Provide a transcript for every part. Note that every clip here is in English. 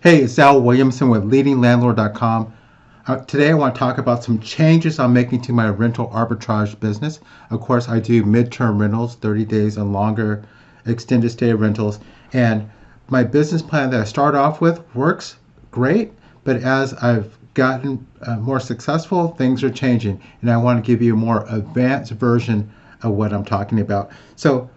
Hey, it's Al Williamson with leadinglandlord.com. Today I want to talk about some changes I'm making to my rental arbitrage business. Of course, I do midterm rentals, 30 days and longer extended stay rentals. And my business plan that I start off with works great, but as I've gotten more successful, things are changing. And I want to give you a more advanced version of what I'm talking about. So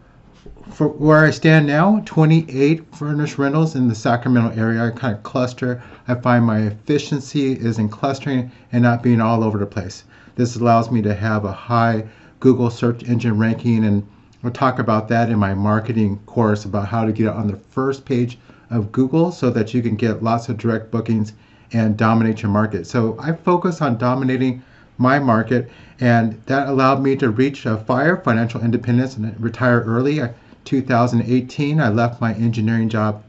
for where I stand now, 28 furnished rentals in the Sacramento area. I kind of cluster. I find my efficiency is in clustering and not being all over the place. This allows me to have a high Google search engine ranking, and we'll talk about that in my marketing course about how to get on the first page of Google so that you can get lots of direct bookings and dominate your market. So I focus on dominating my market, and that allowed me to reach FIRE, financial independence, and retire early. 2018, I left my engineering job,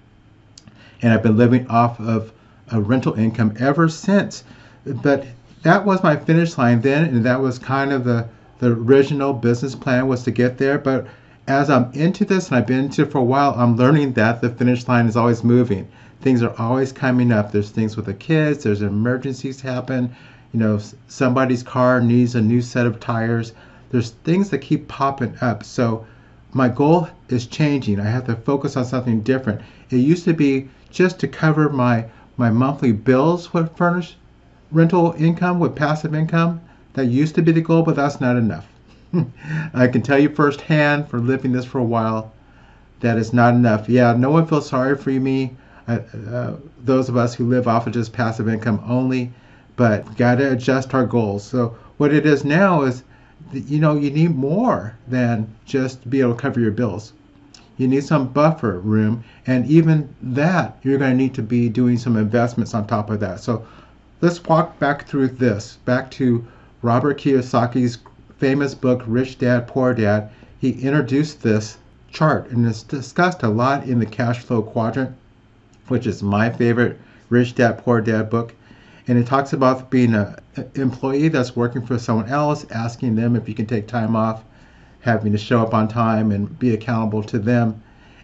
and I've been living off of a rental income ever since. But that was my finish line then, and that was kind of the original business plan, was to get there. But as I'm into this, and I've been into it for a while, I'm learning that the finish line is always moving. Things are always coming up. There's things with the kids, there's emergencies happen. Somebody's car needs a new set of tires. There's things that keep popping up. So my goal is changing. I have to focus on something different. It used to be just to cover my monthly bills with furnished rental income, with passive income. That used to be the goal, but that's not enough. I can tell you firsthand, for living this for a while, that is not enough. Yeah, no one feels sorry for me, those of us who live off of just passive income only, but got to adjust our goals. So what it is now is, you need more than just to be able to cover your bills. You need some buffer room, and even that, you're going to need to be doing some investments on top of that. So let's walk back through this, back to Robert Kiyosaki's famous book, Rich Dad, Poor Dad. He introduced this chart, and it's discussed a lot in the cash flow quadrant, which is my favorite Rich Dad, Poor Dad book. And it talks about being an employee that's working for someone else, asking them if you can take time off, having to show up on time and be accountable to them,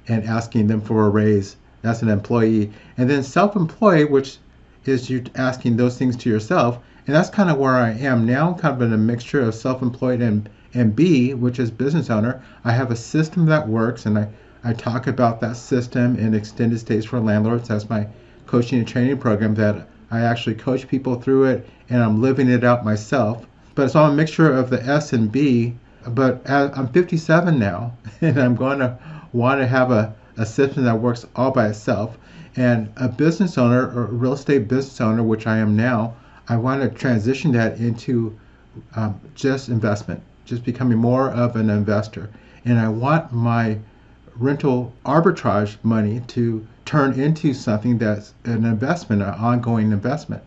and asking them for a raise. That's an employee. And then self-employed, which is you asking those things to yourself. And that's kind of where I am now, kind of in a mixture of self-employed and B, which is business owner. I have a system that works, and I talk about that system in Extended Stays for Landlords. That's my coaching and training program that I actually coach people through it, and I'm living it out myself. But it's all a mixture of the S and B. But I'm 57 now, and I'm going to want to have a system that works all by itself. And a business owner, or a real estate business owner, which I am now, I want to transition that into just investment, just becoming more of an investor. And I want my rental arbitrage money to turn into something that's an investment, an ongoing investment.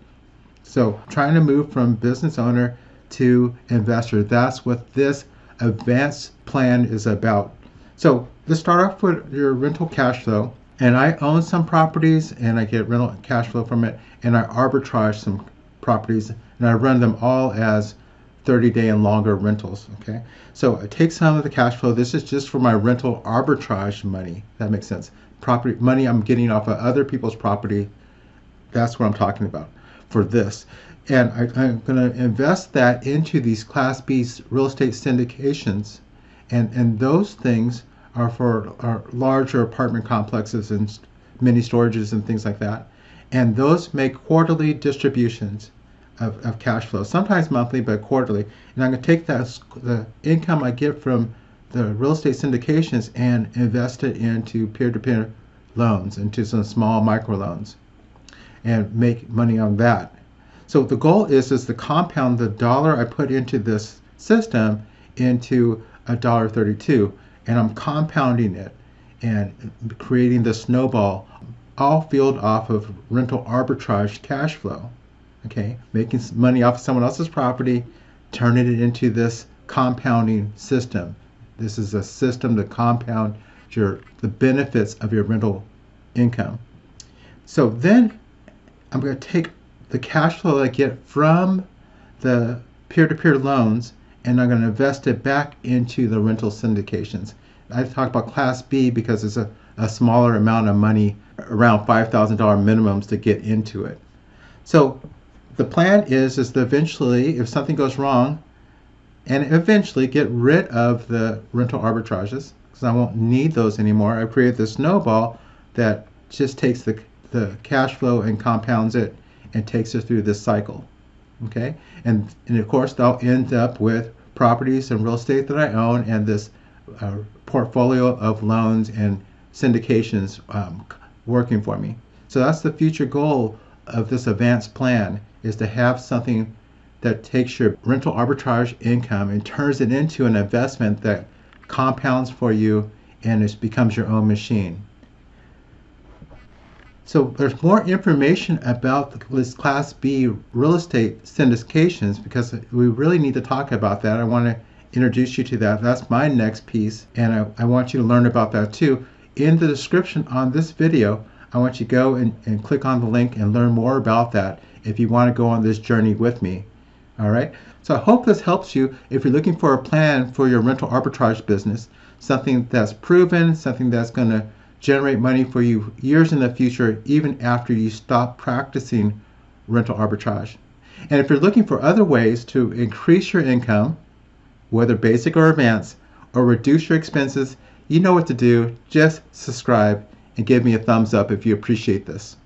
So trying to move from business owner to investor, that's what this advanced plan is about. So let's start off with your rental cash flow. And I own some properties, and I get rental cash flow from it, and I arbitrage some properties, and I run them all as 30-day and longer rentals. Okay, so I take some of the cash flow. This is just for my rental arbitrage money. That makes sense. Property money I'm getting off of other people's property. That's what I'm talking about for this. And I'm going to invest that into these Class B real estate syndications, and those things are for our larger apartment complexes and mini storages and things like that. And those make quarterly distributions of cash flow, sometimes monthly, but quarterly. And I'm going to take the income I get from the real estate syndications and invest it into peer-to-peer loans, into some small microloans, and make money on that. So the goal is to compound the dollar I put into this system into $1.32, and I'm compounding it and creating the snowball, all fueled off of rental arbitrage cash flow. Okay, making money off of someone else's property, turning it into this compounding system. This is a system to compound the benefits of your rental income. So then I'm going to take the cash flow I get from the peer-to-peer loans, and I'm going to invest it back into the rental syndications. I talk about Class B because it's a a smaller amount of money, around $5,000 minimums to get into it. So the plan is to eventually, if something goes wrong, and eventually get rid of the rental arbitrages, because I won't need those anymore. I've created this snowball that just takes the cash flow and compounds it and takes it through this cycle. Okay, and of course they'll end up with properties and real estate that I own, and this portfolio of loans and syndications working for me. So that's the future goal of this advanced plan, is to have something that takes your rental arbitrage income and turns it into an investment that compounds for you and it becomes your own machine. So there's more information about this Class B real estate syndications, because we really need to talk about that. I want to introduce you to that. That's my next piece, and I want you to learn about that too. In the description on this video, I want you to go and click on the link and learn more about that if you want to go on this journey with me. All right. So I hope this helps you if you're looking for a plan for your rental arbitrage business, something that's proven, something that's going to generate money for you years in the future, even after you stop practicing rental arbitrage. And if you're looking for other ways to increase your income, whether basic or advanced, or reduce your expenses, you know what to do. Just subscribe and give me a thumbs up if you appreciate this.